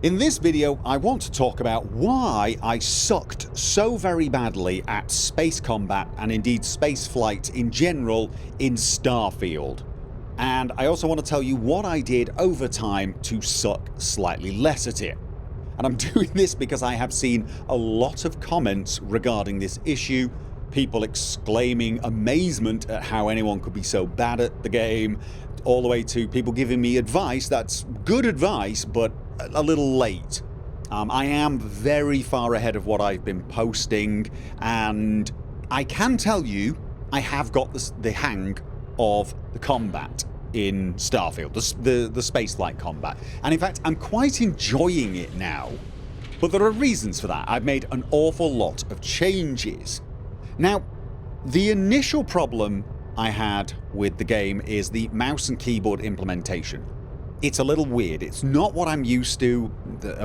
In this video, I want to talk about why I sucked so very badly at space combat and indeed space flight in general in Starfield. And I also want to tell you what I did over time to suck slightly less at it. And I'm doing this because I have seen a lot of comments regarding this issue, people exclaiming amazement at how anyone could be so bad at the game, all the way to people giving me advice that's good advice but a little late. I am very far ahead of what I've been posting, and I can tell you I have got the hang of the combat in Starfield, the spaceflight combat, and in fact I'm quite enjoying it now. But there are reasons for that. I've made an awful lot of changes. Now, the initial problem I had with the game is the mouse and keyboard implementation. It's a little weird. It's not what I'm used to.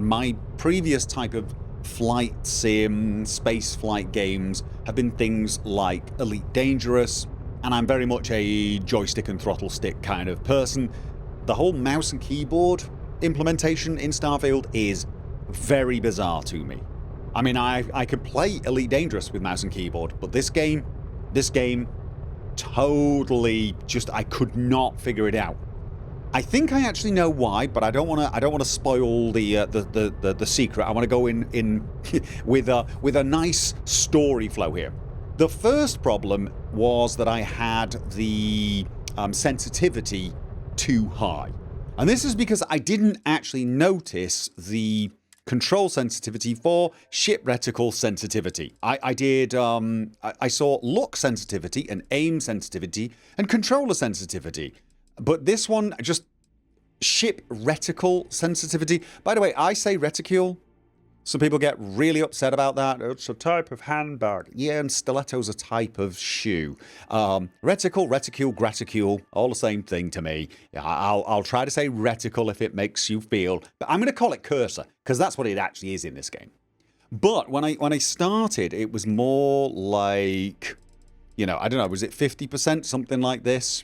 My previous type of flight sim, space flight games have been things like Elite Dangerous, and I'm very much a joystick and throttle stick kind of person. The whole mouse and keyboard implementation in Starfield is very bizarre to me. I mean, I could play Elite Dangerous with mouse and keyboard, but this game totally just, I could not figure it out. I think I actually know why, but I don't want to spoil the secret. I want to go in with a nice story flow here. The first problem was that I had the sensitivity too high, and this is because I didn't actually notice the control sensitivity for ship reticle sensitivity. I saw look sensitivity and aim sensitivity and controller sensitivity. But this one, just ship reticle sensitivity. By the way, I say reticule. Some people get really upset about that. It's a type of handbag. Yeah, and stiletto's a type of shoe. Reticle, reticule, graticule, all the same thing to me. I'll try to say reticle if it makes you feel. But I'm going to call it cursor, because that's what it actually is in this game. But when I started, it was more like, I don't know, was it 50%, something like this?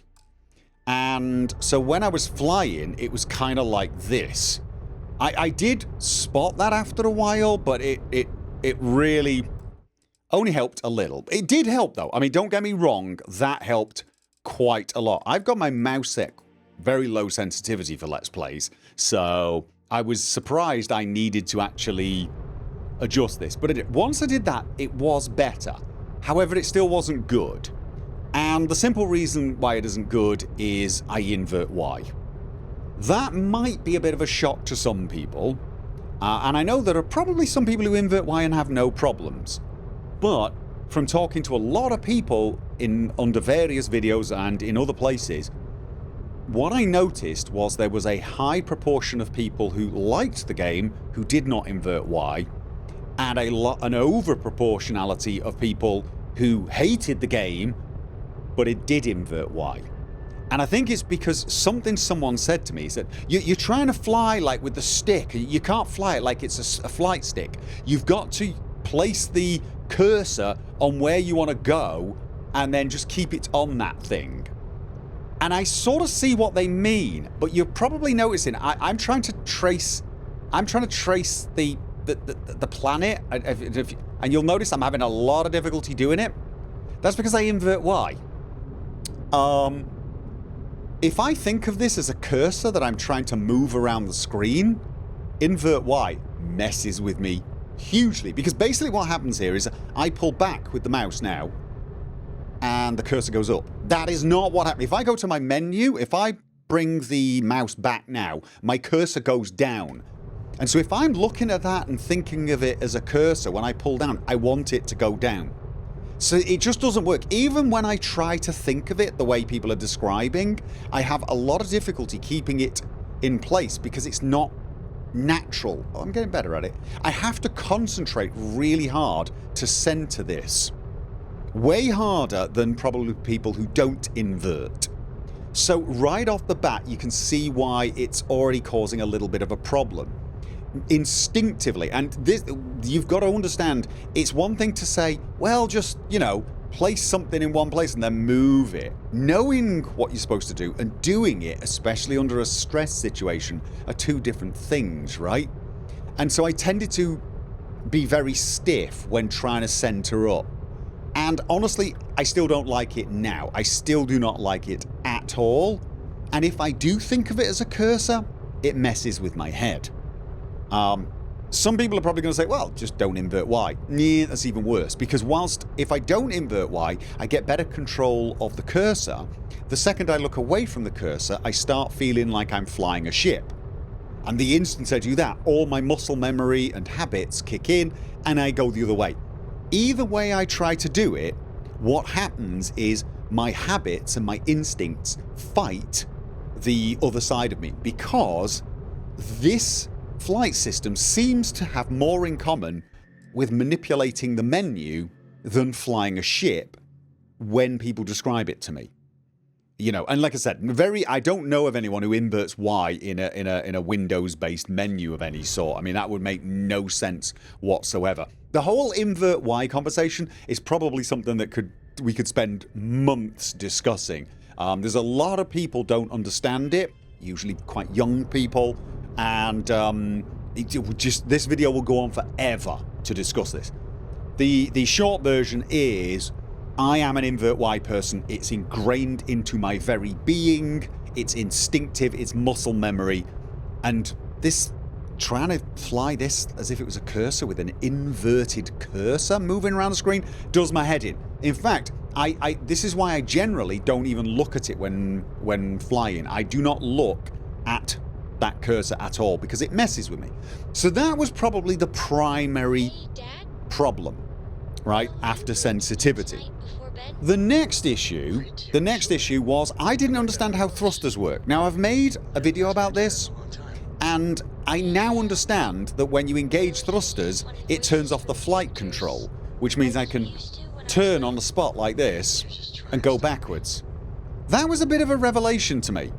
And so when I was flying, it was kind of like this. I did spot that after a while, but it really only helped a little. It did help, though. I mean, don't get me wrong, that helped quite a lot. I've got my mouse set very low sensitivity for Let's Plays, so I was surprised I needed to actually adjust this. But once I did that, it was better. However, it still wasn't good. And the simple reason why it isn't good is I invert Y. That might be a bit of a shock to some people, and I know there are probably some people who invert Y and have no problems. But from talking to a lot of people under various videos and in other places, what I noticed was there was a high proportion of people who liked the game who did not invert Y, and an over proportionality of people who hated the game but it did invert Y. And I think it's because someone said to me, he said, you're trying to fly like with the stick. You can't fly it like it's a flight stick. You've got to place the cursor on where you want to go and then just keep it on that thing. And I sort of see what they mean, but you're probably noticing I'm trying to trace the planet, and you'll notice I'm having a lot of difficulty doing it. That's because I invert Y. If I think of this as a cursor that I'm trying to move around the screen, invert Y messes with me hugely. Because basically what happens here is I pull back with the mouse now, and the cursor goes up. That is not what happens. If I go to my menu, if I bring the mouse back now, my cursor goes down. And so if I'm looking at that and thinking of it as a cursor, when I pull down, I want it to go down. So it just doesn't work. Even when I try to think of it the way people are describing, I have a lot of difficulty keeping it in place because it's not natural. I'm getting better at it. I have to concentrate really hard to center this. Way harder than probably people who don't invert. So right off the bat, you can see why it's already causing a little bit of a problem. Instinctively, and this, you've got to understand, it's one thing to say, well, just, place something in one place and then move it. Knowing what you're supposed to do and doing it, especially under a stress situation, are two different things, right? And so I tended to be very stiff when trying to center up. And honestly, I still don't like it now. I still do not like it at all. And if I do think of it as a cursor, it messes with my head. Some people are probably going to say, well, just don't invert Y. Nah, that's even worse. Because whilst if I don't invert Y, I get better control of the cursor, the second I look away from the cursor, I start feeling like I'm flying a ship. And the instant I do that, all my muscle memory and habits kick in and I go the other way. Either way I try to do it, what happens is my habits and my instincts fight the other side of me, because this flight system seems to have more in common with manipulating the menu than flying a ship when people describe it to me. You know, and like I said, I don't know of anyone who inverts Y in a Windows-based menu of any sort. I mean, that would make no sense whatsoever. The whole invert Y conversation is probably something that we could spend months discussing. There's a lot of people don't understand it, usually quite young people, and this video will go on forever to discuss this. The short version is, I am an invert Y person. It's ingrained into my very being. It's instinctive. It's muscle memory. And this, trying to fly this as if it was a cursor with an inverted cursor moving around the screen, does my head in. In fact, this is why I generally don't even look at it when flying. I do not look at that cursor at all because it messes with me. So that was probably the primary problem, right, after sensitivity. The next issue was I didn't understand how thrusters work. Now, I've made a video about this, and I now understand that when you engage thrusters, it turns off the flight control, which means I can turn on the spot like this and go backwards. That was a bit of a revelation to me.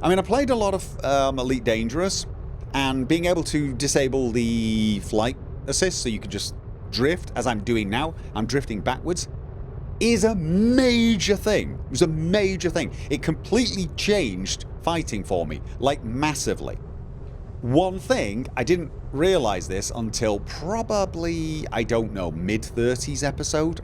I mean, I played a lot of Elite Dangerous, and being able to disable the flight assist so you can just drift, as I'm doing now, I'm drifting backwards, is a major thing. It was a major thing. It completely changed fighting for me, like massively. One thing, I didn't realise this until probably, I don't know, mid-30s episode.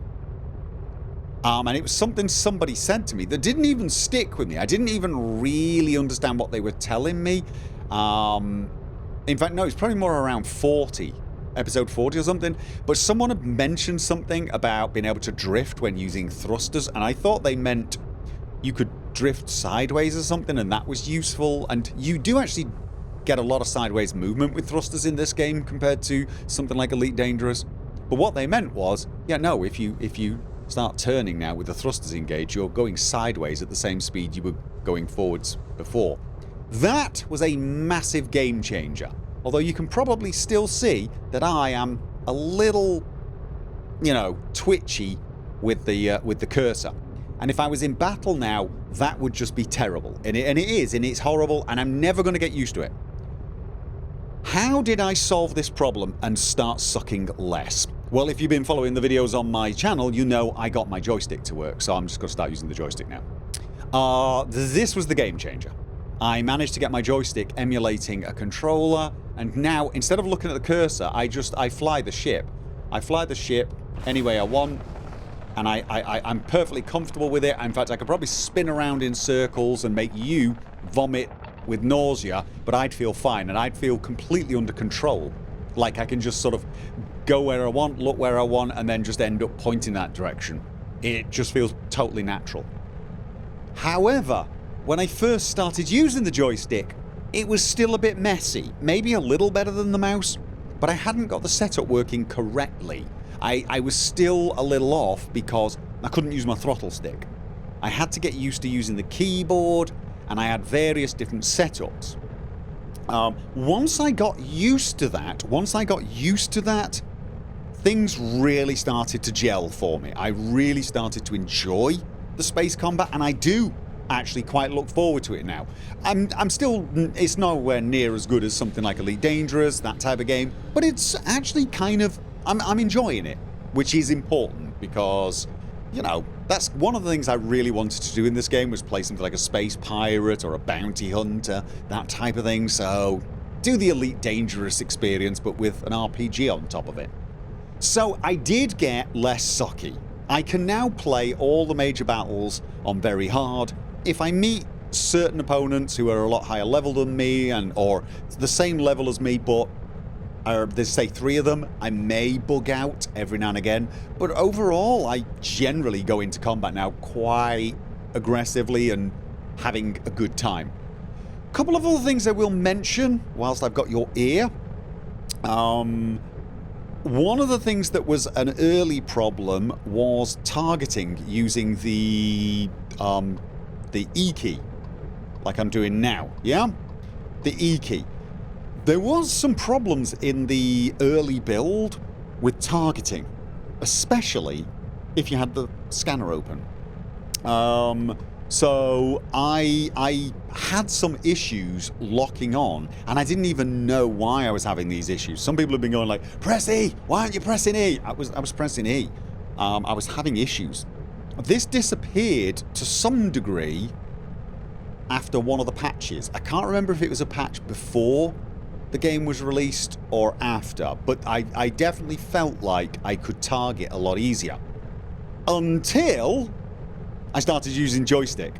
And it was something somebody said to me that didn't even stick with me. I didn't even really understand what they were telling me. In fact, no, it's probably more around 40. Episode 40 or something, but someone had mentioned something about being able to drift when using thrusters, and I thought they meant you could drift sideways or something, and that was useful. And you do actually get a lot of sideways movement with thrusters in this game compared to something like Elite Dangerous. But what they meant was, yeah, no, if you start turning now with the thrusters engaged, you're going sideways at the same speed you were going forwards before. That was a massive game changer. Although you can probably still see that I am a little, you know, twitchy with the cursor. And if I was in battle now, that would just be terrible. And it is, and it's horrible, and I'm never going to get used to it. How did I solve this problem and start sucking less? Well, if you've been following the videos on my channel, you know I got my joystick to work, so I'm just going to start using the joystick now. This was the game changer. I managed to get my joystick emulating a controller, and now instead of looking at the cursor, I fly the ship. I fly the ship any way I want, and I'm perfectly comfortable with it. In fact, I could probably spin around in circles and make you vomit with nausea, but I'd feel fine, and I'd feel completely under control. Like I can just sort of go where I want, look where I want, and then just end up pointing that direction. It just feels totally natural. However, when I first started using the joystick, it was still a bit messy. Maybe a little better than the mouse, but I hadn't got the setup working correctly. I was still a little off because I couldn't use my throttle stick. I had to get used to using the keyboard, and I had various different setups. Once I got used to that, things really started to gel for me. I really started to enjoy the space combat, and I do actually quite look forward to it now. I'm still, it's nowhere near as good as something like Elite Dangerous, that type of game, but it's actually kind of, I'm enjoying it, which is important because, you know, that's one of the things I really wanted to do in this game, was play something like a space pirate or a bounty hunter, that type of thing. So do the Elite Dangerous experience, but with an RPG on top of it. So I did get less sucky. I can now play all the major battles on very hard. If I meet certain opponents who are a lot higher level than me or the same level as me, but there's say 3 of them, I may bug out every now and again. But overall, I generally go into combat now quite aggressively and having a good time. A couple of other things I will mention whilst I've got your ear. One of the things that was an early problem was targeting using the E key, like I'm doing now, yeah? The E key. There was some problems in the early build with targeting, especially if you had the scanner open. So I had some issues locking on, and I didn't even know why I was having these issues. Some people have been going like, press E, why aren't you pressing E? I was pressing E. I was having issues. This disappeared to some degree after one of the patches. I can't remember if it was a patch before the game was released or after, but I definitely felt like I could target a lot easier. Until I started using joystick.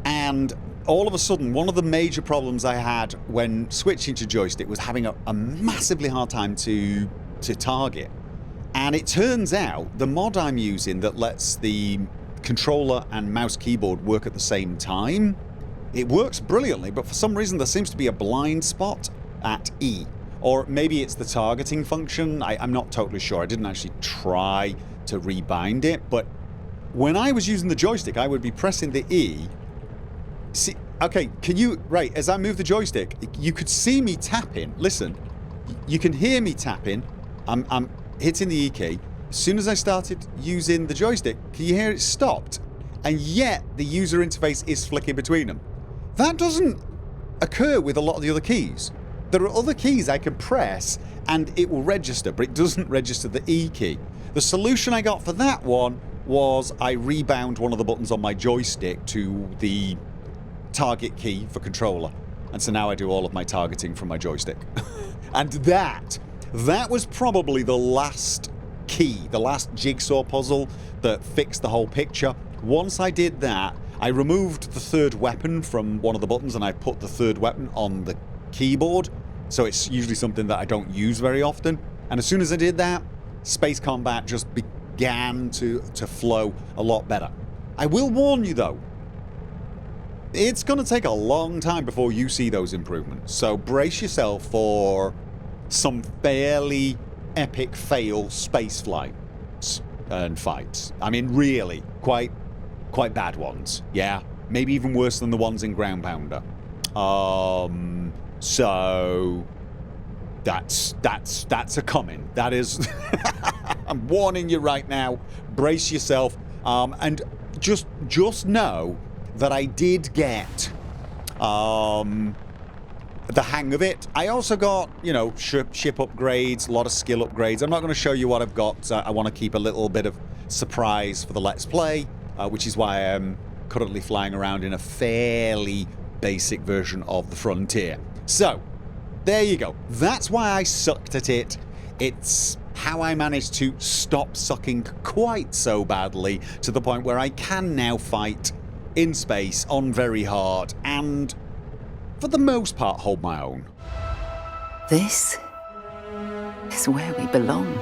And all of a sudden, one of the major problems I had when switching to joystick was having a massively hard time to target. And it turns out the mod I'm using that lets the controller and mouse keyboard work at the same time, it works brilliantly, but for some reason there seems to be a blind spot at E. Or maybe it's the targeting function, I'm not totally sure. I didn't actually try to rebind it, but when I was using the joystick, I would be pressing the E. See, okay, can you, right, as I move the joystick, you could see me tapping. Listen, you can hear me tapping. I'm hitting the E key. As soon as I started using the joystick, can you hear it stopped? And yet, the user interface is flicking between them. That doesn't occur with a lot of the other keys. There are other keys I can press and it will register, but it doesn't register the E key. The solution I got for that one was I rebound one of the buttons on my joystick to the target key for controller. And so now I do all of my targeting from my joystick. And that was probably the last key, the last jigsaw puzzle that fixed the whole picture. Once I did that, I removed the third weapon from one of the buttons and I put the third weapon on the keyboard. So it's usually something that I don't use very often. And as soon as I did that, space combat just began to flow a lot better. I will warn you though, it's going to take a long time before you see those improvements. So brace yourself for some fairly epic fail space flights and fights. I mean, really, quite bad ones. Yeah, maybe even worse than the ones in Ground Pounder. So that's a coming. That is, I'm warning you right now. Brace yourself, and just know that I did get the hang of it. I also got, you know, ship upgrades, a lot of skill upgrades. I'm not going to show you what I've got. I want to keep a little bit of surprise for the Let's Play, which is why I'm currently flying around in a fairly basic version of the Frontier. So, there you go. That's why I sucked at it. It's how I managed to stop sucking quite so badly to the point where I can now fight in space on very hard and, for the most part, hold my own. This is where we belong.